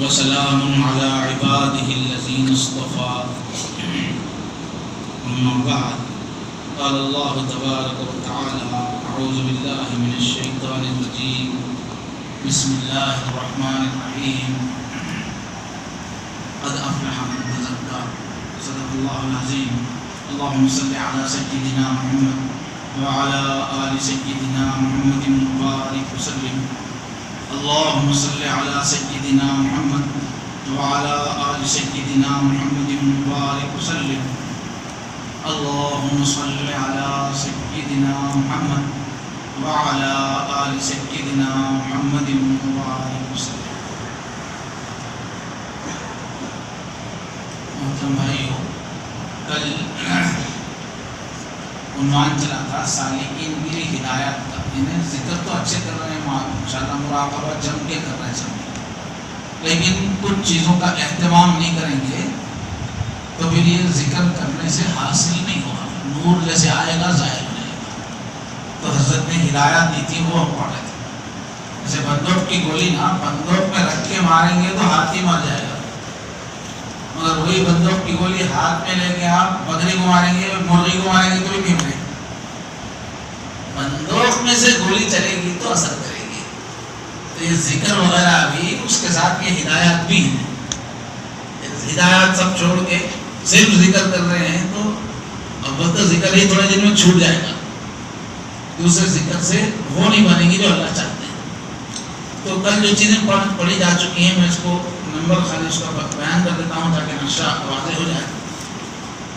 وسلام على عباده الذين اصطفى أما بعد قال الله تبارك وتعالى أعوذ بالله من الشيطان الرجيم بسم الله الرحمن الرحيم قد أفلح من تزكى صدق الله العظيم اللهم صل على سيدنا محمد وعلى آل سيدنا محمد وبارك وسلم اللهم صل على سيدنا محمد وعلى آل سيدنا محمد وبارك وسلم اللهم صل على سيدنا محمد وعلى آل سيدنا محمد وبارك وسلم. محترم بھائیو، کل عنوان چلا تھا سالکین کے لیے ہدایت کا. انہیں ذکر تو اچھے کر رہے ہیں ماشاءاللہ، مراقبہ جم کے کر رہے ہیں، لیکن کچھ چیزوں کا اہتمام نہیں کریں گے تو پھر یہ ذکر کرنے سے حاصل نہیں ہوگا. نور جیسے آئے گا ظاہر ہو جائے گا. تو حضرت نے ہدایت دی تھی، وہ ہم پڑھ رہے تھے. جیسے بندوق کی گولی نا بندوق میں رکھ کے ماریں گے تو ہاتھی مر جائے گا، مگر وہی بندوق کی گولی ہاتھ میں لے کے آپ بکری کو ماریں گے، مرغی کو ماریں گے تو بھی نہیں مرے. بندوق میں سے گولی چلے گی تو اثر کرے گی. تو یہ ذکر وغیرہ بھی اس کے ساتھ یہ ہدایت بھی ہے. ہدایت سب چھوڑ کے صرف ذکر کر رہے ہیں تو اب ذکر ہی تھوڑے دن میں چھوٹ جائے گا. دوسرے ذکر سے وہ نہیں بنے گی جو اللہ چاہتے ہیں. تو کل جو چیزیں پڑھی جا چکی ہیں میں اس کو نمبر خالی اس کا بیان کر دیتا ہوں تاکہ نقشہ واضح ہو جائے.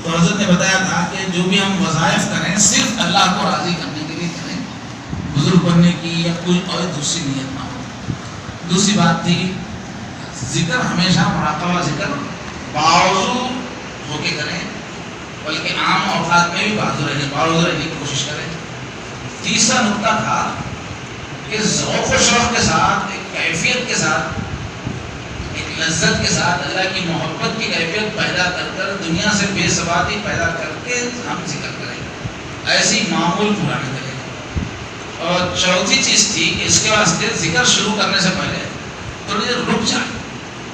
تو حضرت نے بتایا تھا کہ جو بھی ہم وظائف کریں صرف اللہ کو راضی کرنے کے لیے کریں، بزرگ بننے کی یا کوئی اور دوسری نیت نہ ہو. دوسری بات تھی ذکر ہمیشہ مراقبہ ذکر باوضو ہو کے کریں، بلکہ عام اوقات میں بھی باوضو رہنے کی کوشش کریں. تیسرا نقطہ تھا کہ ذوق و شوق کے ساتھ، ایک کیفیت کے ساتھ، ایک لذت کے ساتھ اللہ کی محبت کی کیفیت پیدا کر کر دنیا سے بے ثباتی پیدا کر کے ہم ذکر کریں، ایسی معمول پورا نہ کریں. اور چوتھی چیز تھی کہ اس کے واسطے ذکر شروع کرنے سے پہلے تھوڑی دیر رک جائیں،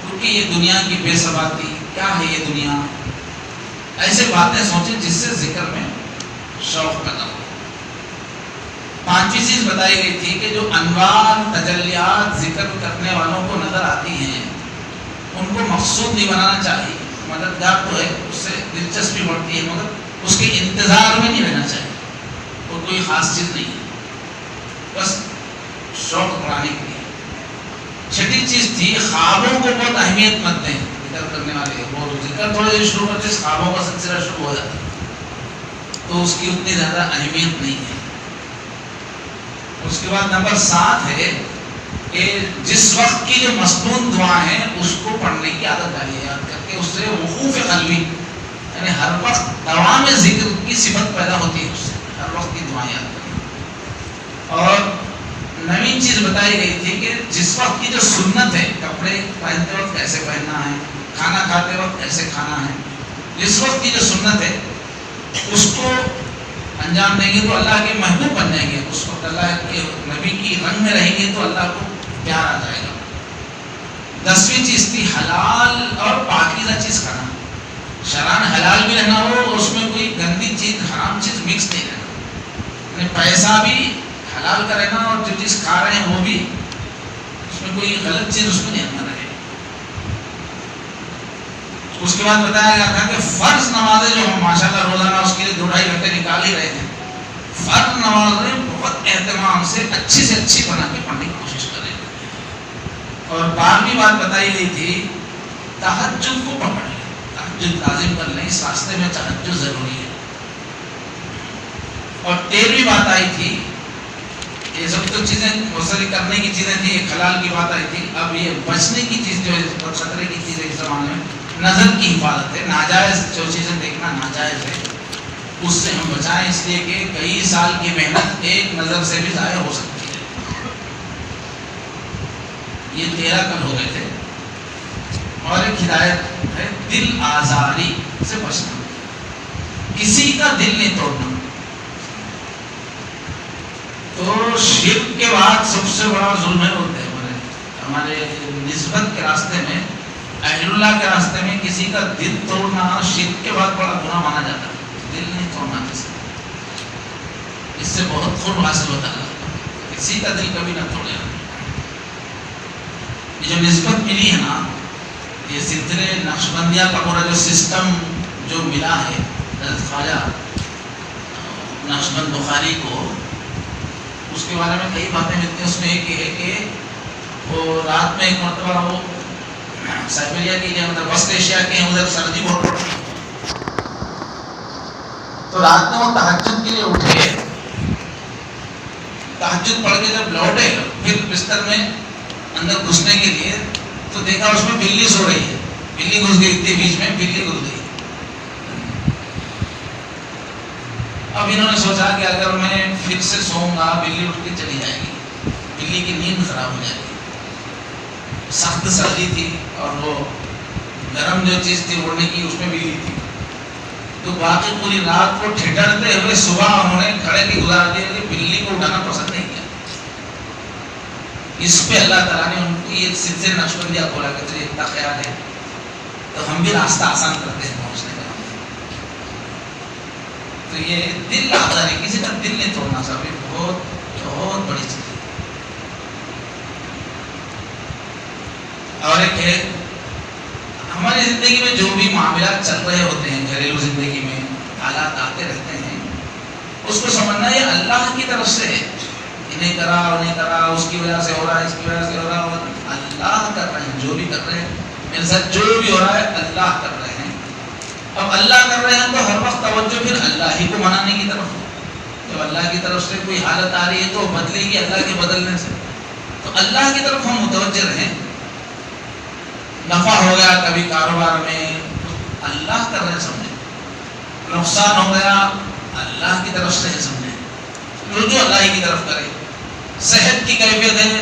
کیونکہ یہ دنیا کی بے ثباتی کیا ہے، یہ دنیا ایسے باتیں سوچیں جس سے ذکر میں شوق پیدا ہو. پانچویں چیز بتائی گئی تھی کہ جو انوار تجلیات ذکر کرنے والوں کو نظر آتی ہیں ان کو مقصود نہیں بنانا چاہیے. مددگار تو ہے، اس سے دلچسپی بڑھتی ہے، مگر اس کے انتظار میں نہیں رہنا چاہیے. اور کوئی خاص چیز نہیں ہے، بس شوق بڑھانے کے لیے. چھٹی چیز تھی خوابوں کو بہت اہمیت مت دیں. ذکر کرنے والے وہ ذکر تھوڑے دیر شروع کرتے خوابوں کا سلسلہ شروع ہو جاتا تو اس کی اتنی زیادہ اہمیت نہیں ہے. اس کے بعد نمبر 7 ہے کہ جس وقت کی جو مسنون دعائیں ہیں اس کو پڑھنے کی عادت ڈالیے، یاد کر کے اس سے وقوف قلبی، یعنی ہر وقت دعا میں ذکر کی صفت پیدا ہوتی ہے، اس سے ہر وقت کی دعائیں یاد کریں. اور نویں چیز بتائی گئی تھی کہ جس وقت کی جو سنت ہے، کپڑے پہنتے وقت کیسے پہننا ہے، کھانا کھاتے وقت کیسے کھانا ہے، جس وقت کی جو سنت ہے اس کو انجام دیں گے تو اللہ کے محبوب بن جائیں گے. اس وقت اللہ کے نبی کی رنگ میں رہیں گے تو اللہ کو پیار آ جائے گا. 10ویں چیز تھی حلال اور پاکیزہ چیز کھانا. شرعاً حلال بھی رہنا ہو اور اس میں کوئی گندی چیز حرام چیز مکس نہیں رہنا، یعنی پیسہ بھی حلال کا رہنا اور جو چیز کھا رہے ہیں وہ بھی اس میں کوئی غلط چیز اس میں نہیں رہے. اس کے بعد بتایا گیا تھا کہ فرض نمازیں جو ہم ماشاءاللہ روزانہ اس کے لیے 2-2.5 گھنٹے نکال ہی رہے ہیں، فرض نمازیں بہت اہتمام سے اچھی بنا کے پڑھنے کی کوشش کریں. اور 12ویں بات بتائی گئی تھی تہجد کو پکڑ لیں، تہجد لازم کر لیں، اس راستے میں تہجد ضروری ہے. اور 13ویں بات آئی تھی، یہ سب تو چیزیں مسئلہ کرنے کی چیزیں تھی، ایک حلال کی بات آئی تھی. اب یہ بچنے کی چیز جو ہے خطرے کی چیز ہے اس زمانے میں نظر کی حفاظت ہے. ناجائز جو چیزیں دیکھنا ناجائز ہے، اس سے ہم بچائیں، اس لیے کہ کئی سال کی محنت ایک نظر سے بھی ضائع ہو سکتی ہے. یہ 13 کل ہو گئے تھے. اور ایک ہدایت ہے دل آزاری سے بچنا، کسی کا دل نہیں توڑنا. تو شرک کے بعد سب سے بڑا ظلم ہے وہ ہمارے نسبت کے راستے میں، اہل اللہ کے راستے میں کسی کا دل توڑنا شرک کے بعد بڑا گناہ مانا جاتا ہے. دل نہیں توڑنا کسی، اس سے بہت قرب حاصل ہوتا ہے. کسی کا دل کبھی نہ توڑے. یہ جو نسبت ملی ہے نا، یہ سلسلے نقشبندیہ کا پورا جو سسٹم جو ملا ہے حضرت خواجہ نقشبند بخاری کو، اس کے بارے میں کئی باتیں ملتی ہیں. اس میں ایک یہ ہے کہ وہ رات میں ایک مرتبہ وہ سائبیریا کی مطلب وسط ایشیا کے ادھر سردی بہت پڑتی ہے، تو رات میں وہ تہجد کے لیے اٹھے. تہجد پڑھ کے جب لوٹے پھر بستر میں اندر گھسنے کے لیے، تو دیکھا اس میں بلی سو رہی ہے. بلی گھس گئی تھی بیچ میں، بلی گھس گئی. اب انہوں نے سوچا کہ اگر میں پھر سے سوؤں گا بلی اٹھ کے چلی جائے گی، بلی کی نیند خراب ہو جائے گی. سخت سردی تھی اور وہ گرم جو چیز تھی اوڑھنے کی اس میں بلی تھی. تو باقی پوری رات کو ٹھٹرتے ہوئے صبح انہوں نے کھڑے کی گزار دی کہ بلی کو اٹھانا پسند نہیں کیا. اس پہ اللہ تعالیٰ نے ان کو یہ سلسلے نقشبندیہ کھولا کہ تجھے اتنا خیال ہے تو ہم بھی راستہ آسان کرتے ہیں پہنچنے کا. تو یہ دل آتا ہے، کسی کا دل نہیں توڑنا صاحب، یہ بہت بہت بڑی چیز ہے. اور ایک ہے ہماری زندگی میں جو بھی معاملات چل رہے ہوتے ہیں، گھریلو زندگی میں حالات آتے رہتے ہیں، اس کو سمجھنا یہ اللہ کی طرف سے ہے. نہیں کرا اور نہیں کرا، اس کی وجہ سے ہو رہا ہے، اس کی وجہ سے ہو رہا ہے. اللہ کر رہے ہیں، جو بھی کر رہے ہیں میرے ساتھ جو بھی ہو رہا ہے اللہ کر رہے ہیں. اب اللہ کر رہے ہیں تو ہر وقت توجہ پھر اللہ ہی کو منانے کی طرف ہو. جب اللہ کی طرف سے کوئی حالت آ رہی ہے تو بدلے گی اللہ کے بدلنے سے. تو اللہ کی طرف ہم متوجہ رہیں. نفع ہو گیا کبھی کاروبار میں، اللہ کر رہے ہیں سمجھیں. نقصان ہو گیا اللہ کی طرف سے ہے سمجھیں، رجوع اللہ ہی کی طرف کرے. صحت کی کیفیت ہے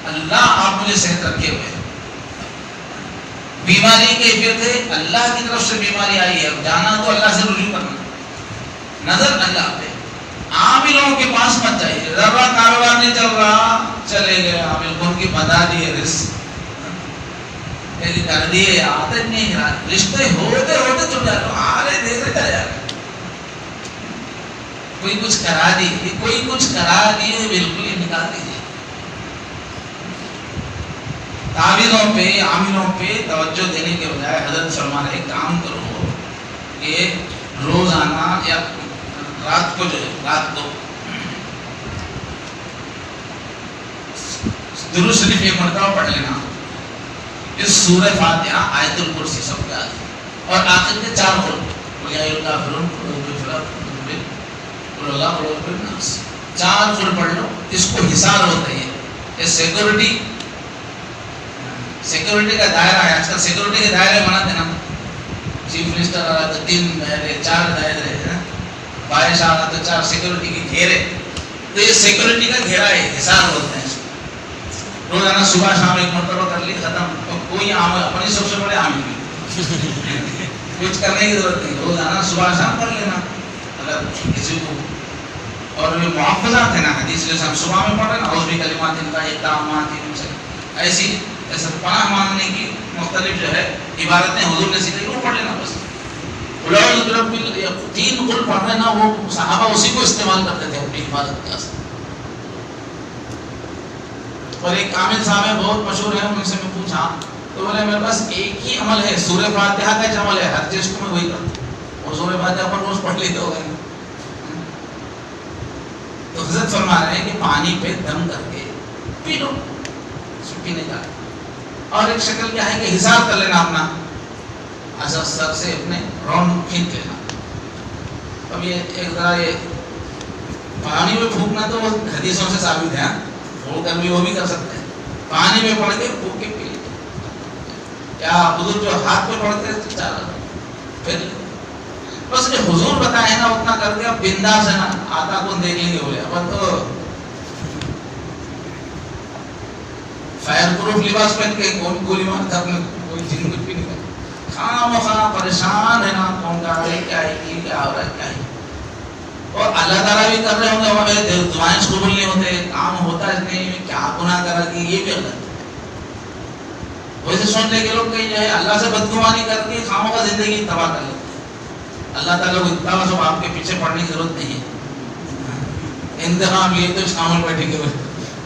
اللہ آپ مجھے صحت رکھے ہوئے. بیماری کی کیفیت ہے اللہ کی طرف سے بیماری آئی ہے، جانا تو اللہ سے رجوع کرنا، نظر اللہ پہ. عاملوں کے پاس مت جائیے. ذرا کاروبار نہیں چل رہا چلے گئے عامل کو، ان کی بتا دیے رزق کر دیے، عادت نہیں رہا. رشتے ہوتے ہوتے چل جاتے آ رہے دیکھ رہے جا. کوئی کچھ کرا دیے، کوئی کچھ کرا دیے، بالکل ہی نکال دیجیے. تعویذوں پہ عاملوں پہ توجہ دینے کے بجائے حضرت فرما رہے کام کرو کہ روزانہ یا رات کو جو ہے رات کو درود شریف ایک مرتبہ پڑھ لینا. اس سورہ فاتحہ آیت الکرسی سب کا، اور آخر کے 4 قل یا الکافرون قل اللہ قل الناس 4 قل پڑھ لو. اس کو حصار ہوتا ہے. یہ سیکورٹی کا دائرہ ہے. آج کل سیکورٹی کے دائرے بناتے نا، چیف منسٹر آ رہا تو 3 دائرے 4 دائرے، بارش آ رہا تو 4 سیکورٹی کے گھیرے. تو یہ سیکورٹی کا گھیرا ہے، حصار ہوتا ہے. روزانہ صبح شام ایک مرتبہ کر لی ختم. کوئی عامل اپنی سب سے بڑے عامل بھی کچھ کرنے کی ضرورت نہیں. روزانہ صبح شام کر لینا اگر کسی کو. اور یہ محافظات ہیں نا، حدیث جیسے ہم صبح میں پڑھ رہے ہیں نا، بھی کلمات ان کا اقدامات ایسی ایسے پناہ مانگنے کی مختلف جو ہے عبارتیں حضور نے سکھائی، وہ پڑھ لینا بس. 3 قل پڑھ رہے نا، وہ صحابہ اسی کو استعمال کرتے تھے اپنی حفاظت کے واسطے. اور ایک کامل صاحب ہیں بہت مشہور ہیں، ان سے میں پوچھا تو بولے میرے پاس ایک ہی عمل ہے، سورہ فاتحہ کا عمل ہے، ہر چیز کو میں وہی کرتا ہوں. اور سورہ فاتحہ پر روز پڑھ لیتے ہو گئے. تو حضرت فرما رہے ہیں کہ پانی پہ دم کر کے پی لو، پینے کا. اور ایک شکل کیا ہے کہ حساب کر لینا اپنا، ایسا سر سے اپنے راؤنڈ کھینچ لینا. اب یہ ایک ذرا یہ پانی میں پھونکنا تو وہ حدیثوں سے ثابت ہے، وہ کر بھی وہ بھی کر سکتے ہیں. پانی میں پڑھ کے پھونک کے پی لیتے. کیا حضور جو ہاتھ پہ پڑھتے چل پھر بس جو حضور بتائے نا اتنا کر کے اب بنداس ہے نا، آتا کون دیکھ لیں گے بولے. اب تو فائر پروف لباس پہن کے کون گولی مارتا اپنے کوئی جن کچھ بھی نہیں کرتا. خواہ مخواہ پریشان ہے نا، کون کا ہے کیا ہے کیا ہو رہا ہے کیا ہے. اور اللہ تعالیٰ بھی کر رہے ہوں گے، ہمارے دعائیں قبول نہیں ہوتے، کام ہوتا ہے نہیں، کیا گناہ کرا کہ یہ بھی غلط. ویسے سوچنے کے لوگ کہیں جو ہے اللہ سے بدگمانی کر کے خامخواہ زندگی تباہ کر لیتے ہیں. اللہ تعالیٰ کو اتنا سب آپ کے پیچھے پڑنے کی ضرورت نہیں ہے. انتخاب یہ تو اسلام میں بیٹھیں گے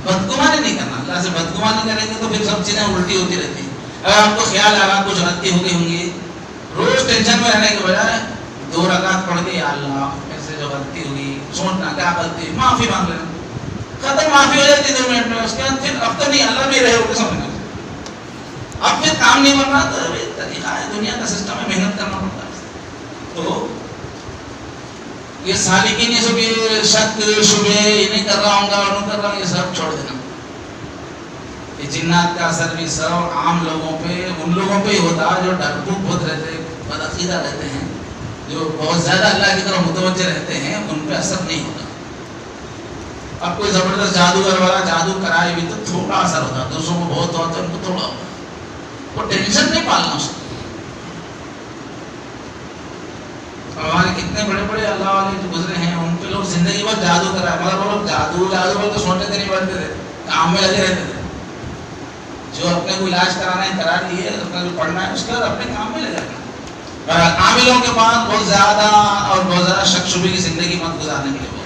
بدگمانی نہیں کرنا. اللہ سے بدگمانی کریں گے تو پھر سب چیزیں الٹی ہوتی رہتی ہیں. اگر آپ کو خیال آ رہا کچھ غلطی ہو گئی ہوں گی، روز ٹینشن میں رہنے کے بجائے 2 رکعت پڑھ کے یا اللہ میرے سے جو غلطی ہوئی، سوچنا کیا غلطی، معافی مانگ لینا، ختم. معافی ہو جاتی 2 منٹ میں. اس کے بعد پھر اب تو نہیں، اللہ بھی رہے ہو کے سمجھنا. اب پھر کام نہیں بن رہا تو طریقہ ہے، دنیا کا سسٹم ہے، محنت کرنا پڑتا ہے. تو یہ سالکین یہ سب یہ شک شبہ یہ نہیں کر رہا ہوں گا اور نہیں کر رہا ہوں، یہ سب چھوڑ دینا. یہ جنات کا اثر بھی سب عام لوگوں پہ، ان لوگوں پہ ہی ہوتا ہے جو ڈرپوک بہت رہتے، بدعقیدہ رہتے ہیں، جو بہت زیادہ اللہ کی طرف متوجہ رہتے ہیں، ان پہ اثر نہیں ہوتا. اب کوئی زبردست جادوگر والا جادو کرائے بھی تو تھوڑا اثر ہوتا ہے، دوسروں کو بہت ہوتا ہے، ان کو تھوڑا ہوتا ہے. وہ ٹینشن نہیں پالنا اس کو. ہمارے کتنے بڑے بڑے اللہ والے جو گزرے ہیں ان پہ لوگ زندگی بھر جادو کرائے، مگر وہ لوگ جادو بول تو سوچتے تھے نہیں بنتے تھے، کام میں لگے رہتے تھے. جو اپنے کو علاج کرانا ہے کرا لیے، اپنا جو پڑھنا ہے اس کا اپنے کام میں لگا رہنا. عاملوں کے پاس بہت زیادہ اور بہت زیادہ شک شبے کی زندگی مت گزارنے کے لیے.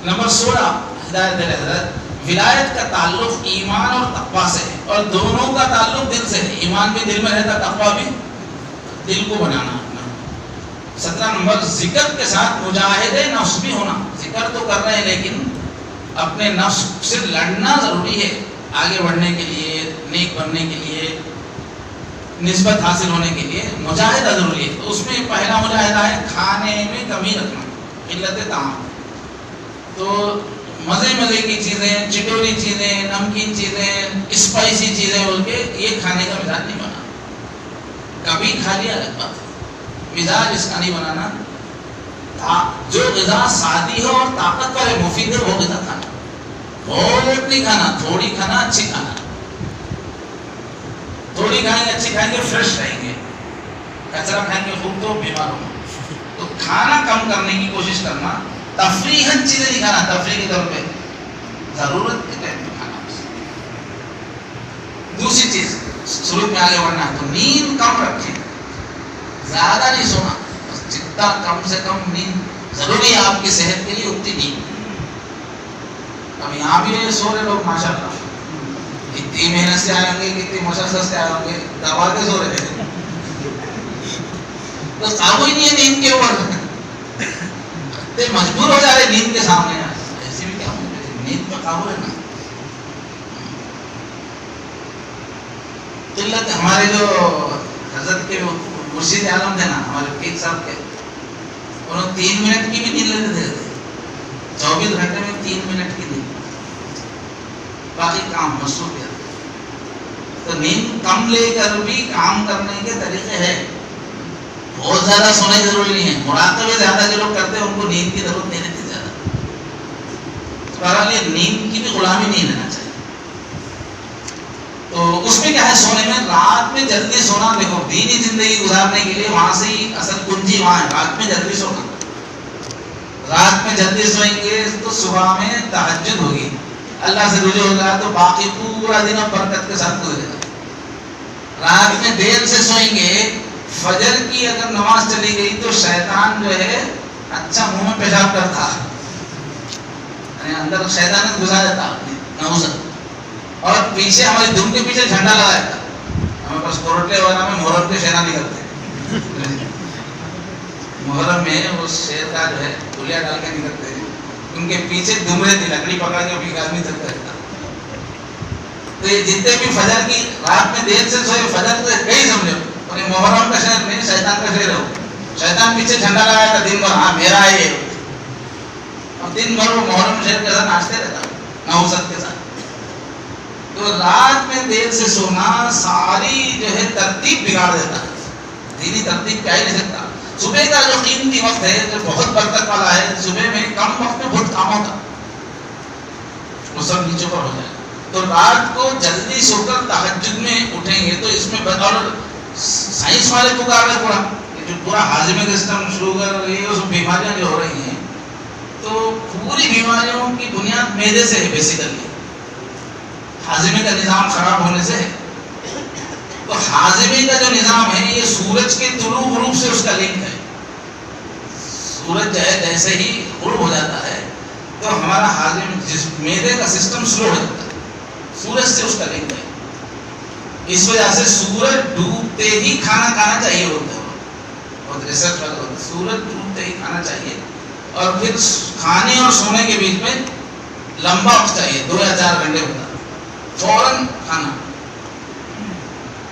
نمبر 16 ہدایت حضرت، ولایت کا تعلق ایمان اور تقویٰ سے ہے، اور دونوں کا تعلق دل سے ہے. ایمان بھی دل میں رہتا، تقویٰ بھی دل کو بنانا اپنا. 17 نمبر ذکر کے ساتھ مجاہدے نفس بھی ہونا. ذکر تو کر رہے ہیں لیکن اپنے نفس سے لڑنا ضروری ہے، آگے بڑھنے کے لیے، نیک بننے کے لیے، نسبت حاصل ہونے کے لیے مجاہدہ ضروری ہے. تو اس میں پہلا مجاہدہ ہے کھانے میں کمی رکھنا، قلت طعام. تو مزے کی چیزیں، چٹوری چیزیں، نمکین چیزیں، اسپائسی چیزیں بول کے یہ کھانے کا مزاج نہیں بنا. کبھی کھا لیا الگ بات ہے، مزاج اس کا نہیں بنانا. جو غذا سادی ہو اور طاقتور ہے، مفید ہے، وہ غذا کھانا. بہت نہیں کھانا، تھوڑی کھانا، اچھی کھانا. تھوڑی کھائیں گے، اچھی کھائیں گے، فریش رہیں گے. کچرا کھائیں گے خوب تو بیمار ہوں گے. تو کھانا کم کرنے کی کوشش کرنا. تفریحاً چیزیں نہیں کھانا، تفریح کے طور پہ ضرورت کے ٹائم پہ کھانا. دوسری چیز سلوک میں آگے بڑھنا ہے تو نیند کم رکھیں، زیادہ نہیں سونا، جتنا کم سے کم نیند ضروری ہے آپ کی صحت کے لیے اتنی نیند. اب یہاں بھی سو رہے لوگ ماشاء اللہ، کتنی محنت سے آئے ہوں گے، کتنی مشقت سے آئے ہوں گے، دبا کے سو رہے ہیں. تو قابو ہی نہیں ہے نیند کے اوپر، مجبور ہو جا رہے نیند کے سامنے. ایسے بھی کیا نیند پہ قابو رہنا. قلت ہمارے جو حضرت کے مرشد عالم تھے نا، ہمارے پیر صاحب کے، انہوں 3 منٹ کی بھی نیند لیتے تھے. 24 گھنٹے میں 3 منٹ کی نیند، باقی کام مصروفیت. تو نیند کم لے کر بھی کام کرنے کے طریقے ہیں. بہت زیادہ سونے کی ضروری نہیں ہے. مراقبے زیادہ جو لوگ کرتے ہیں ان کو نیند کی ضرورت نہیں رہتی زیادہ. بہرحال یہ نیند کی بھی غلامی نہیں لینا چاہیے. تو اس میں کیا ہے، سونے میں رات میں جلدی سونا. دیکھو دینی زندگی گزارنے کے لیے وہاں سے ہی اصل کنجی وہاں ہے، رات میں جلدی سونا. رات میں جلدی سوئیں گے تو صبح میں تہجد ہوگی، اللہ سے رجوع ہوگا، تو باقی پورا دن اب برکت کے ساتھ گزرے گا. رات میں دیر سے سوئیں گے، فجر کی اگر نماز چلی گئی تو شیطان جو ہے اچھا منہ میں پیشاب کرتا، اندر شیطان گھسا جاتا نوزت، اور پیچھے ہماری دھن کے پیچھے جھنڈا لگا جاتا. ہمیں بس کوروٹے وغیرہ میں محرم کے شیرا نکلتے، محرم میں اس شیر کا جو ہے گلیا ڈال کے نکلتے ہیں، ان کے پیچھے دھمرے تھی، لکڑی پکڑ کے بھی آدمی چلتا رہتا. تو یہ جتنے بھی فجر کی رات میں دیر سے سوئے، فجر تو کئی سمجھو، اور یہ محرم کا شہر نہیں، شیطان کا شہر ہو. شیطان پیچھے جھنڈا لگایا تھا دن بھر، ہاں میرا ہے یہ، اور دن بھر وہ محرم شہر کے ساتھ ناچتے رہتا نوزت کے ساتھ. تو رات میں دیر سے سونا ساری جو ہے ترتیب بگاڑ دیتا ہے، دینی ترتیب کیا ہی نہیں سکتا. صبح کا جو قیمتی وقت ہے جو بہت برکت والا ہے، صبح میں کم وقت میں بہت کام ہوتا، وہ سب نیچے پر ہو جائے. تو رات کو جلدی سو کر تہجد میں اٹھیں گے تو اس میں، اور سائنس والے پکار رہے پورا جو پورا ہاضمے کا سسٹم، شوگر، یہ سب بیماریاں جو ہو رہی ہیں، تو پوری بیماریوں کی بنیاد معدے سے ہے. بیسیکلی ہاضمے کا نظام خراب ہونے سے ہے. تو ہاضمے کا جو نظام ہے یہ سورج کے طلوع غروب سے اس کا لنک ہے. سورج جو ہے جیسے ہی غروب ہو جاتا ہے تو ہمارا ہاضم معدے کا سسٹم سلو ہو جاتا ہے. سورج سے اس کا لنک ہے. اس وجہ سے سورج ڈوبتے ہی کھانا کھانا چاہیے ہوتا ہے. اور ریسرچ والے ہوتے ہیں سورج ڈوبتے ہی کھانا چاہیے اور پھر کھانے اور سونے کے بیچ میں لمبا وقت چاہیے 2 یا 4 گھنٹے ہوتا ہے. فوراً کھانا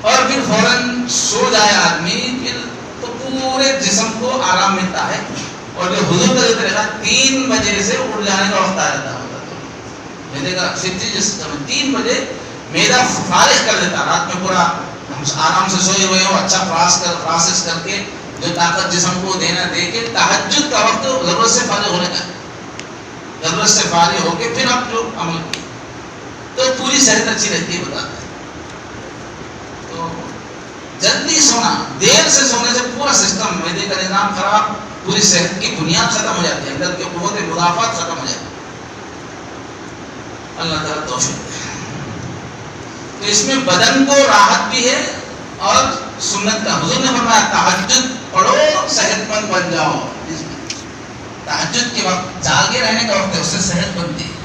اور پھر فوراً سو جائے آدمی پھر تو پورے جسم کو آرام ملتا ہے. اور جو حضور کا جو طریقہ 3 بجے سے اٹھ جانے کا وقت آ جاتا ہے میدے کا سسٹم 3 بجے میدا فارغ کر دیتا. رات میں پورا ہم آرام سے سوئے ہوئے ہو اچھا پروسیس کر کے جو طاقت جسم کو دینا دے کے تہجد کا وقت ضرورت سے فارغ ہونے کا ضرورت سے فارغ ہو کے پھر آپ جو عمل کیے تو پوری صحت اچھی رہتی ہے. بتاتے ہیں تو جلدی سونا دیر سے سونے سے پورا سسٹم میدے کا نظام خراب پوری صحت کی بنیاد ختم ہو جاتی ہے اندر کے قوت مدافعت ختم ہو جاتی ہے. اللہ تعالیٰ توفیق. تو اس میں بدن کو راحت بھی ہے اور سنت کا حضور نے فرمایا تہجد پڑھو صحت مند بن جاؤ. تہجد کے وقت جاگے رہنے کا وقت ہے اس سے صحت بنتی ہے.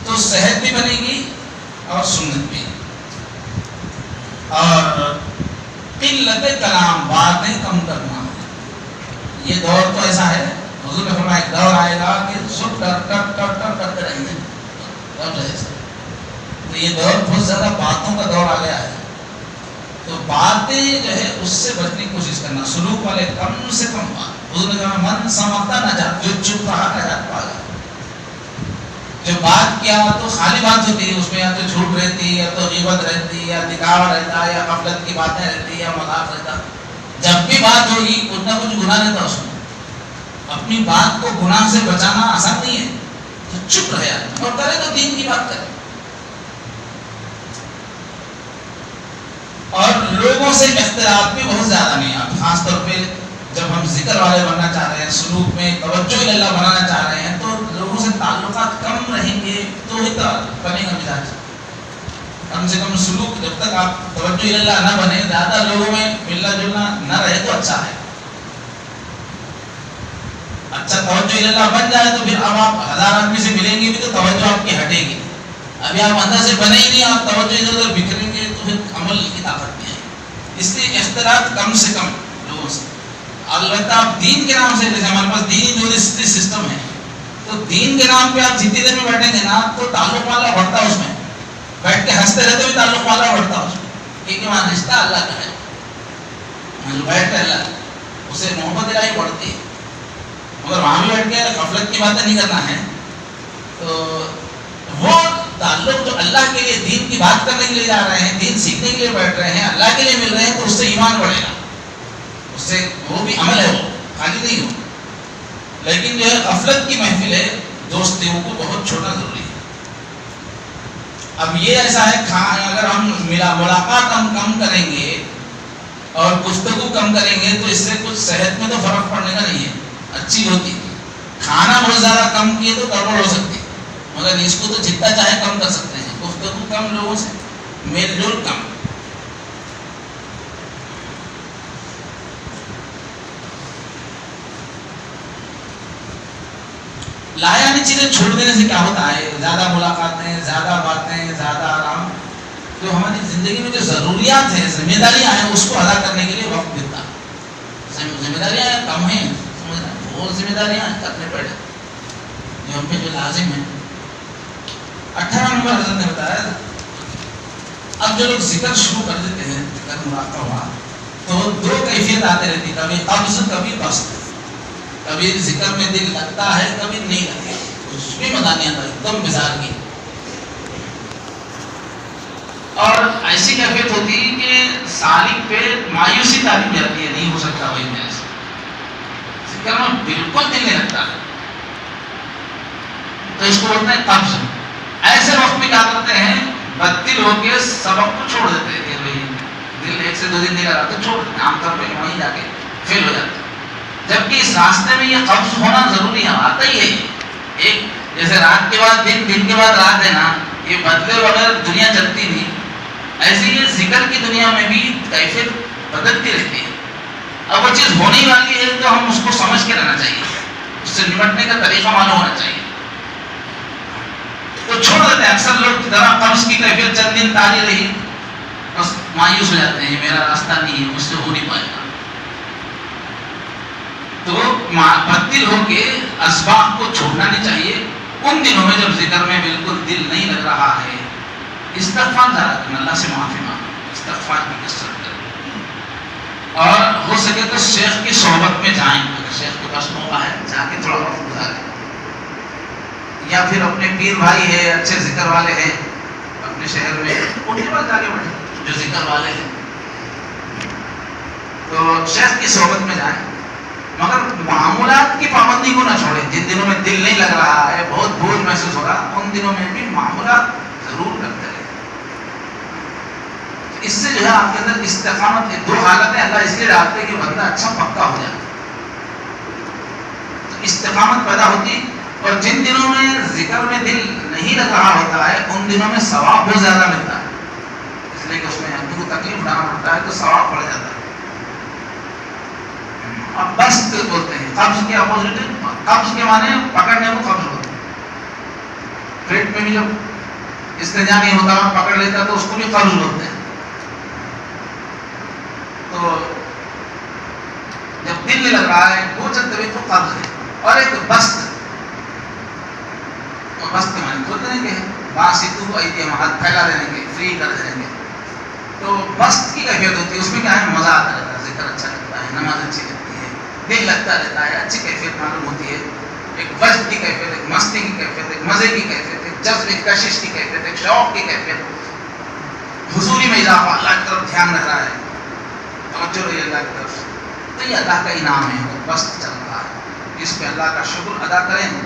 تو صحت بھی بنے گی اور سنت بھی. اور قلت کلام باتیں کم کرنا یہ دور تو ایسا ہے. حضور نے فرمایا ایک دور آئے گا کہ سب کرتے رہیں گے. تو یہ دور بہت زیادہ باتوں کا دور آ گیا ہے. تو باتیں جو ہے اس سے بچنے کی کوشش کرنا. سلوک والے کم سے کم بات. حضور نے کہا من سمجھتا نہ جا جو چپ رہا نجات پا گیا. جو بات کیا تو خالی بات ہوتی ہے اس میں یا تو جھوٹ رہتی یا تو غیبت رہتی یا دکھاوا رہتا یا غفلت کی باتیں رہتی یا مذاق رہتا. جب بھی بات ہوگی کچھ نہ کچھ گناہ رہتا اس میں. اپنی بات کو گناہ سے بچانا آسان نہیں ہے تو چپ رہے اور کرے تو دین کی بات کرے. اور لوگوں سے اختلاف بھی بہت زیادہ نہیں. اب خاص طور پہ جب ہم ذکر والے بننا چاہ رہے ہیں سلوک میں توجہ اللہ بنانا چاہ رہے ہیں تو لوگوں سے تعلقات کم رہیں گے تو ہی بنے گا مزاج. کم سے کم سلوک جب تک آپ توجہ اللہ نہ بنے زیادہ لوگوں میں ملنا جلنا نہ رہے تو اچھا ہے. اچھا توجہ اللہ بن جائے تو پھر اب آپ 1000 آدمی سے ملیں گے بھی تو توجہ آپ کی ہٹے گی. ابھی آپ اندر سے بنے ہی نہیں آپ توجہ ادھر ادھر بکھریں گے تو پھر عمل کی طاقت نہیں آئے. اس لیے اختلاط کم سے کم لوگوں سے. البتہ آپ دین کے نام سے جیسے ہمارے پاس دینی یونیورسٹی سسٹم ہے تو دین کے نام پہ آپ جتنی دیر میں بیٹھیں گے نا تو تعلق والا بڑھتا اس میں. بیٹھ کے ہنستے رہتے بھی تعلق والا بڑھتا اس میں کیونکہ وہاں رشتہ اللہ کا ہے. بیٹھ کر اللہ اسے محبت الہی بڑھتی ہے. مگر وہاں بھی بیٹھ کے غفلت کی باتیں نہیں کرنا ہے تو وہ تعلق جو اللہ کے لیے دین کی بات کرنے کے لیے جا رہے ہیں دین سیکھنے کے لیے بیٹھ رہے ہیں اللہ کے لیے مل رہے ہیں تو اس سے ایمان بڑھے گا. اس سے وہ بھی عمل ہے وہ خالی نہیں ہو. لیکن جو ہے غفلت کی محفل ہے دوستیوں کو بہت چھوٹا ضروری ہے. اب یہ ایسا ہے اگر ہم ملاقات ہم کم کریں گے اور گفتگو کم کریں گے تو اس سے کچھ صحت میں تو فرق پڑنے کا نہیں ہے. اچھی ہوتی کھانا بہت زیادہ کم کیے تو گڑبڑ ہو سکتی مگر اس کو تو جتنا چاہے کم کر سکتے ہیں. گفتگو کم لوگوں سے میل جول کم. لایانی چیزیں چھوڑ دینے سے کیا ہوتا ہے زیادہ ملاقاتیں زیادہ باتیں زیادہ آرام جو ہماری زندگی میں جو ضروریات ہیں ذمہ داریاں ہیں اس کو ادا کرنے کے لیے وقت ملتا. ذمہ داریاں کم ہیں بہت ذمہ داریاں کرنے پڑے جو ہم پہ جو لازم ہیں. 18 نمبر حضرت نے بتایا اب جو لوگ ذکر شروع کر دیتے ہیں ذکر مراقبہ ہوا تو 2 کیفیت آتے رہتی کبھی قبض کبھی بسط. کبھی ذکر میں دل لگتا ہے کبھی نہیں لگتا. کچھ بھی مزہ نہیں آتا ایک دم بزار کی. اور ایسی کیفیت ہوتی ہے کہ سالک پہ مایوسی تعلیم جاتی ہے نہیں ہو سکتا وہی میرے سے. ذکر میں بالکل دل نہیں لگتا تو اس کو بولتے ہیں قبض. ایسے وقت میں کیا کرتے ہیں بددل ہو کے سبق کو چھوڑ دیتے ہیں کہ دل 1 سے 2 دن نہیں لگا تو چھوڑ دیتے. عام طور پہ وہیں جا کے فیل ہو جاتے. جبکہ اس راستے میں یہ قبض ہونا ضروری ہے. آتا ہی ہے ایک جیسے رات کے بعد دن دن کے بعد رات ہے نا یہ بدلے بغیر دنیا چلتی نہیں. ایسے ہی ذکر کی دنیا میں بھی کیفیت بدلتی رہتی ہے. اب وہ چیز ہونے والی ہے تو ہم اس کو سمجھ کے رہنا چاہیے, اس سے نمٹنے کا طریقہ معلوم ہونا چاہیے. تو چھوڑ دیتے ہیں. اکثر لوگ ذرا قبض کی کیفیت چند دن تاری رہی بس مایوس ہو جاتے ہیں, میرا راستہ نہیں ہے, مجھ سے ہو نہیں پائے گا. تو بدل ہو کے اسباب کو چھوڑنا نہیں چاہیے. ان دنوں میں جب ذکر میں بالکل دل نہیں لگ رہا ہے, استغفار ذرا کرنا, اللہ سے معافی مانگنا, استغفار کی کثرت کرنا, اور ہو سکے تو شیخ کی صحبت میں جائیں. اگر شیخ کے پاس موقع ہے جا کے تھوڑا وقت گزاریں, یا پھر اپنے پیر بھائی ہے, اچھے ذکر والے ہیں اپنے شہر میں, ان کے پاس جا کے بیٹھیں جو ذکر والے ہیں. تو شیخ کی صحبت میں جائیں, مگر معمولات کی پابندی کو نہ چھوڑیں. جن دنوں میں دل نہیں لگ رہا ہے, بہت بوجھ محسوس ہو رہا, ان دنوں میں بھی معمولات ضرور کرتے رہیں. اس سے جو ہے آپ کے اندر استقامت ہے. دو حالتیں اللہ اس لیے ڈالتے کہ بندہ اچھا پکا ہو جائے, تو استقامت پیدا ہوتی. اور جن دنوں میں ذکر میں دل نہیں لگ رہا ہوتا ہے, ان دنوں میں ثواب بہت زیادہ ملتا ہے, اس لیے کہ اس میں آدمی کو تکلیف اٹھانا پڑتا ہے تو ثواب بڑھ جاتا ہے. اب بست بولتے ہیں, قبض کے اپوزٹ. قبض کے معنی پکڑنے کو قبض ہوتا ہے. پیٹ میں بھی جب استنجا نہیں ہوتا پکڑ لیتا تو اس کو بھی قبض بولتے ہیں. تو جب دل نہیں لگ رہا ہے وہ چند طبیعت تو قبض ہے. اور ایک بست, بست کے معنی کھول دینے کے, باسطو ایدیہم, ہاتھ پھیلا دینے کے, فری کر دینے کے. تو بست کی کیفیت ہوتی ہے, اس میں کیا ہے, مزہ آتا رہتا ہے, ذکر اچھا لگتا ہے, نماز اچھی لگتی ہے, دل لگتا رہتا ہے, اچھی کیفیت معلوم ہوتی ہے. ایک وجد کی کیفیت, ایک مستی کی کیفیت, ایک مزے کی کیفیت, ایک جذب, ایک کشش کی کیفیت, ایک شوق کی کیفیت, حضوری میں اضافہ, اللہ کی طرف دھیان رہ رہا ہے, توجہ رہی اللہ کی طرف. تو یہ اللہ کا انعام ہے, بست چل رہا ہے, اس پہ اللہ کا شکر ادا کریں,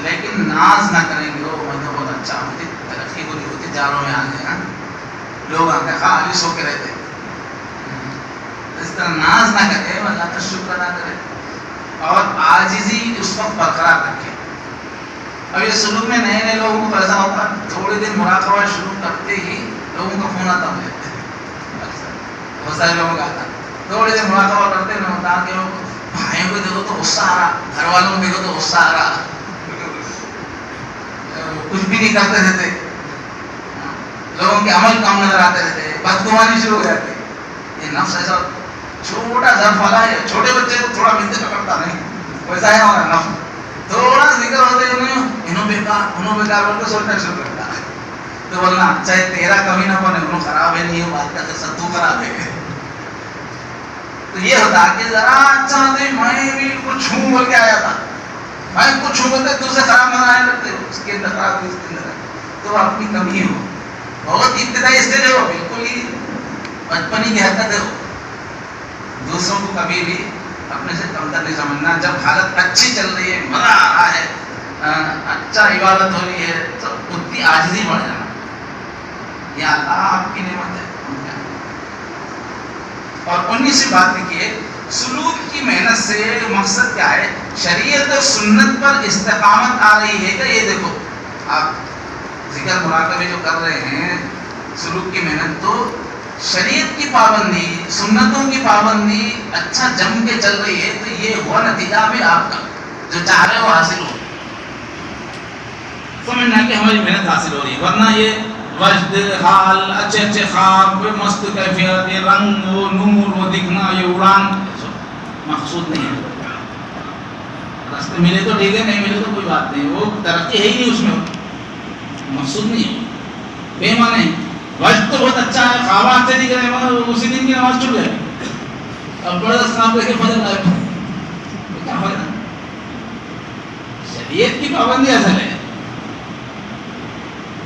لیکن ناز نہ کریں گے. وہ مجھے بہت اچھا ہوتی, ترقی ہو رہی ہوتی, جاروں میں آ گئے, لوگ آ کے خالی سو کے رہتے. اس طرح ناز نہ کرے, اللہ کا شکر ادا کرے, اور عاجزی اس وقت برقرار رکھے. اب یہ سلوک میں نئے نئے لوگوں کو ایسا ہوتا ہے, تھوڑے دن مراقبہ شروع کرتے ہی لوگوں کا فون آتا مجھے, بہت سارے لوگوں کا آتا, تھوڑے دن مراقبہ کرتے میں ہوتا کہ بھائیوں کو دیکھو تو غصہ آ رہا, گھر والوں کو دیکھو تو غصہ آ رہا, کچھ بھی نہیں کرتے رہتے, لوگوں کے عمل کام نظر آتے رہتے, بدگمانی شروع ہو جاتی. یہ نفس ایسا چھوٹا ظرف والا ہے, چھوٹے بچے کو تھوڑا ملتے پکڑتا نہیں, ویسا ہے ہمارا نفس. تھوڑا ذکر ہوتے انہوں بیکار بول کے سوچنا شروع کرتا ہے. تو بولنا چاہے تیرا کمی نہ بنے, انہوں خراب ہے, نہیں ہے بات کا تو خراب ہے. تو یہ ہوتا کہ ذرا اچھا ہوتا, میں بھی کچھ ہوں بول کے آیا تھا, میں کچھ ہوں بولتے دوسرے خراب نظر آنے لگتے, اس کے اندر خراب, اس کے اندر تو اپنی کمی ہو. بہت ابتدائی اسٹیج ہو, بالکل ہی بچپنی کی حرکت ہے, دوسروں کو کبھی بھی اپنے سے کمتر نہیں سمجھنا. جب حالت اچھی چل رہی ہے, مزہ آ رہا ہے, اچھا عبادت ہو رہی ہے, تو اتنی عاجزی بڑھ جانا. یہ اللہ آپ کی نعمت ہے. اور 19 بات لکھیے, سلوک کی محنت سے مقصد کیا ہے, شریعت اور سنت پر استقامت آ رہی ہے کہ یہ دیکھو آپ ذکر مراقبے جو کر رہے ہیں, سلوک کی محنت تو شریعت کی پابندی, سنتوں کی پابندی اچھا جم کے چل رہی ہے, تو یہ ہوا نتیجہ بھی آپ کا جو چاہ رہے وہ حاصل ہو. سمجھنا کہ ہماری محنت حاصل ہو رہی ہے, ورنہ یہ وجد, حال, اچھے اچھے خواب, مست کیفیت, یہ رنگ, وہ نور, وہ دکھنا, یہ اڑان مقصود نہیں ہے. راستے ملے تو ٹھیک ہے, نہیں ملے تو کوئی بات نہیں, وہ ترقی ہے ہی نہیں, اس میں مقصود نہیں ہے, بے معنی. وجد تو بہت اچھا ہے, خواب اچھے دکھ رہے ہیں, مگر اسی دن کی نماز چھوٹ گئی, اب بڑے خواب دیکھ کے فجر غائب, کیا فائدہ. شریعت کی پابندی اصل ہے.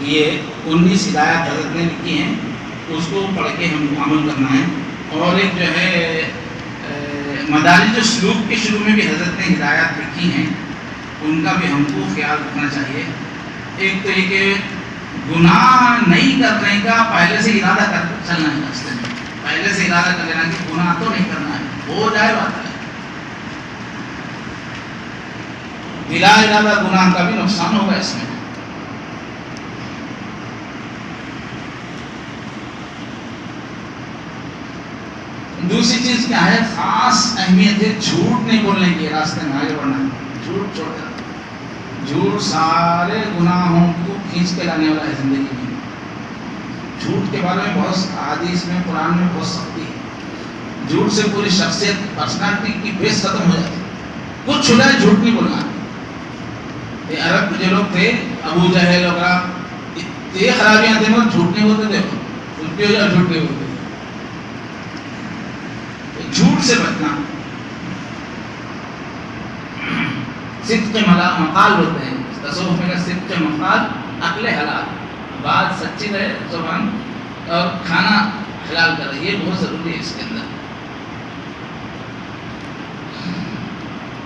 یہ 19 ہدایات حضرت نے لکھی ہیں, اس کو پڑھ کے ہم کو عمل کرنا ہے. اور ایک جو ہے مدارج سلوک کے شروع میں بھی حضرت نے ہدایات لکھی ہیں, ان کا بھی ہم کو خیال رکھنا چاہیے. ایک تو یہ کہ گناہ نہیں کرنے کا پہلے سے ارادہ کر چلنا ہے, راستے میں پہلے سے ارادہ کر لینا کہ گناہ تو نہیں کرنا ہے, ہو جائے بات ہے. بلا ارادہ گناہ کا بھی نقصان ہوگا اس میں. دوسری چیز کیا ہے، خاص اہمیت ہے جھوٹ نہیں بولنے کی، راستے میں آگے بڑھنا ہے، جھوٹ چھوڑ دینا۔ جھوٹ سارے گناہوں کو کھینچ کے لانے والا ہے زندگی میں۔ جھوٹ کے بارے میں بہت حدیث میں، قرآن میں بہت سختی ہے۔ جھوٹ سے پوری شخصیت، پرسنالٹی کی بیس ختم ہو جاتی ہے۔ کچھ چھوڑا ہے، جھوٹ نہیں بولنا۔ یہ عرب کے جو لوگ تھے، ابو جہل وغیرہ، اتنے خرابیاں تھے مگر جھوٹ نہیں بولتے تھے، جھوٹ نہیں بولتے۔ جھوٹ سے بچنا، صدق مقال ہوتے ہیں تصوف میں، صدق مقال عقل حلال، بات سچی رہے زبان، اور کھانا حلال کرے، یہ بہت ضروری ہے اس کے اندر۔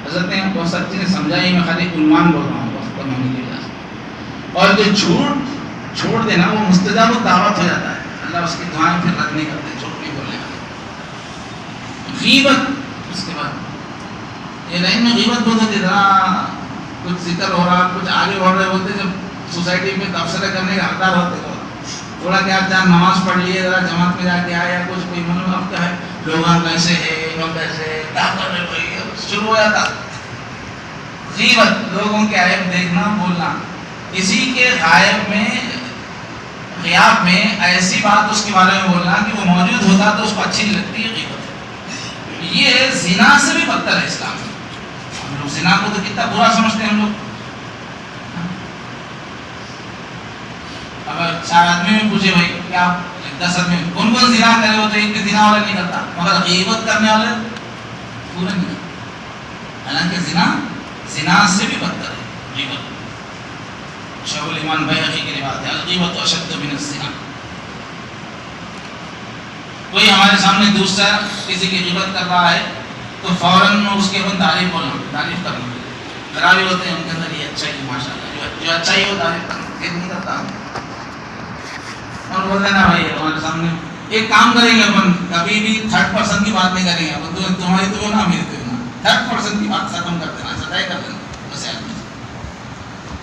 حضرت نے بہت ساری چیزیں سمجھائی، میں خالی عنوان بول رہا ہوں وقت کم ہونے کی وجہ سے۔ اور جو جھوٹ چھوڑ دینا وہ مستجاب دعوت ہو جاتا ہے، اللہ اس کی دعائیں پھر رد نہیں کرتے، جھوٹ نہیں بولنے کا۔ غیبت، اس کے بعد یہ لائن میں غیبت بہت ہوتی ہے، ذرا کچھ ذکر ہو رہا، کچھ آگے بڑھ رہے ہوتے، جب سوسائٹی میں تبصرے کرنے کا حقدار ہوتے ہو، تھوڑا کیا چاہ نماز پڑھ لیے، ذرا جماعت میں جا کے آیا، یا کچھ کوئی معلوم اب کیا ہے، لوگ کیسے ہے، لوگ کیسے کیا کر رہے کوئی، شروع ہو جاتا غیبت، لوگوں کے عیب دیکھنا، بولنا، کسی کے غائب میں، غیاب میں ایسی بات اس کے بارے میں بولنا کہ وہ موجود ہوتا تو اس کو اچھی نہیں لگتی ہے، غیبت۔ یہ زنا سے بھی بدتر ہے اسلام میں۔ ہم لوگ زنا کو تو کتنا برا سمجھتے ہیں ہم لوگ۔ اگر 4 آدمی میں پوچھے بھائی کیا 10 آدمی کون کون زنا کرے ہو، تو ایک بھی زنا والا نہیں کرتا، مگر غیبت کرنے والے پورے نہیں کرتے۔ حالانکہ زنا سے بھی بدتر ہے غیبت۔ شیخ الایمان بیہقی کی روایت ہے، الغیبۃ اشد من الزنا۔ کوئی ہمارے سامنے دوسرا کسی کی غیبت کر رہا ہے تو فوراً اس کے اوپر تعریف بولنا، تعریف کرنا۔ خرابی ہوتے ہیں ان کے اندر، یہ اچھا ہی ماشاء اللہ، جو اچھا ہی ہو تعریف کرنا، یہ نہیں کرتا ہوں۔ اور بول دینا بھائی ہمارے سامنے ایک کام کریں گے، اپن کبھی بھی 3rd پرسن کی بات نہیں کریں گے، اپن تمہاری تو نہ میری تو نہ، 3rd پرسن کی بات ختم کر دینا، سدائی کر دینا بس آدمی۔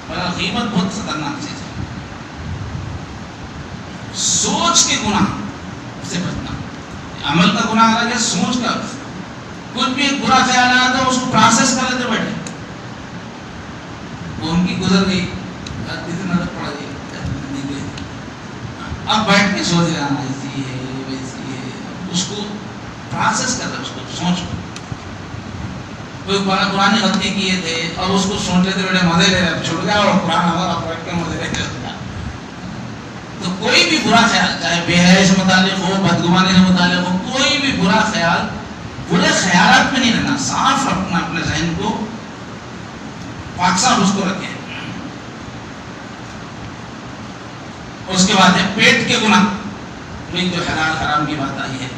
مگر غیبت بہت خطرناک چیز ہے۔ سوچ کے گناہ سے بچنا، عمل کا گناہ الگ ہے، سوچ کا، کچھ بھی ایک برا خیال آیا تو اس کو پروسیس کر لیتے بیٹھے، وہ ان کی گزر گئی، نظر پڑ گئی، اب بیٹھ کے سوچ رہا ایسی ہے ویسی ہے، اس کو پروسیس کر رہے، اس کو سوچ، کوئی قرآن غلطی کیے تھے اور اس کو سوچ لیتے بیٹھے، مزے لے رہے، چھوڑ گیا اور قرآن ہمارا بیٹھ کے مزے لے رہے۔ تو کوئی بھی برا خیال، چاہے بے حیائی سے متعلق ہو، بدگمانی سے متعلق ہو، کوئی بھی برا خیال، برے خیالات میں نہیں رہنا، صاف رکھنا اپنے ذہن کو، پاک صاف اس کو رکھیں۔ اس کے بعد ہے پیٹ کے گناہ، جو حلال حرام کی بات آئی ہے،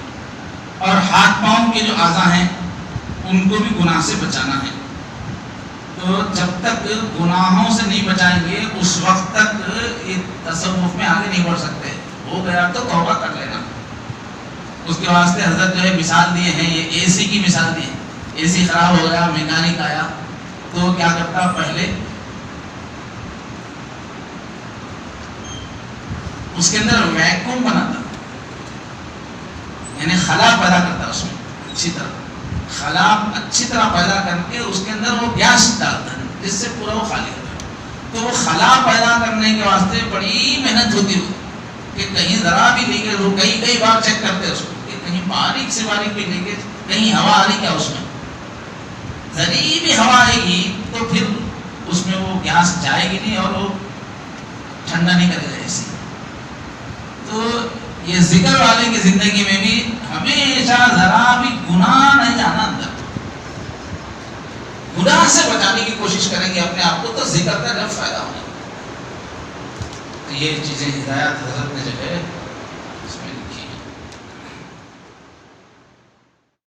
اور ہاتھ پاؤں کے جو اعضاء ہیں ان کو بھی گناہ سے بچانا ہے۔ تو جب تک گناہوں سے نہیں بچائیں گے اس وقت تک یہ تصوف میں آگے نہیں بڑھ سکتے۔ ہو گیا تو توبہ کر لینا۔ اس کے واسطے حضرت جو ہے مثال دیے ہیں، یہ اے سی کی مثال دی ہے۔ اے سی خراب ہو گیا، میکینک آیا تو کیا کرتا، پہلے اس کے اندر ویکیوم بناتا، یعنی خلا پیدا کرتا، اس میں اچھی طرح خلا اچھی طرح پیدا کر کے اس کے اندر وہ گیس ڈالتا ہے جس سے پورا وہ خالی ہوتا ہے۔ تو وہ خلا پیدا کرنے کے واسطے بڑی محنت ہوتی ہے کہ کہیں ذرا بھی لیکیج ہو، کئی بار چیک کرتے اس کو کہ کہیں باریک سے باریک بھی لیکیج، کہیں ہوا آ رہی کیا، اس میں ذری بھی ہوا آئے گی تو پھر اس میں وہ گیس جائے گی نہیں اور وہ ٹھنڈا نہیں کرے گا ایسی۔ تو یہ ذکر والے کی زندگی میں بھی ہمیشہ ذرا بھی گناہ نہیں جانا اندر، گناہ سے بچانے کی کوشش کریں گے اپنے آپ کو، تو ذکر کا جب فائدہ ہوگا۔ یہ چیزیں ہدایت حضرت نے جو ہے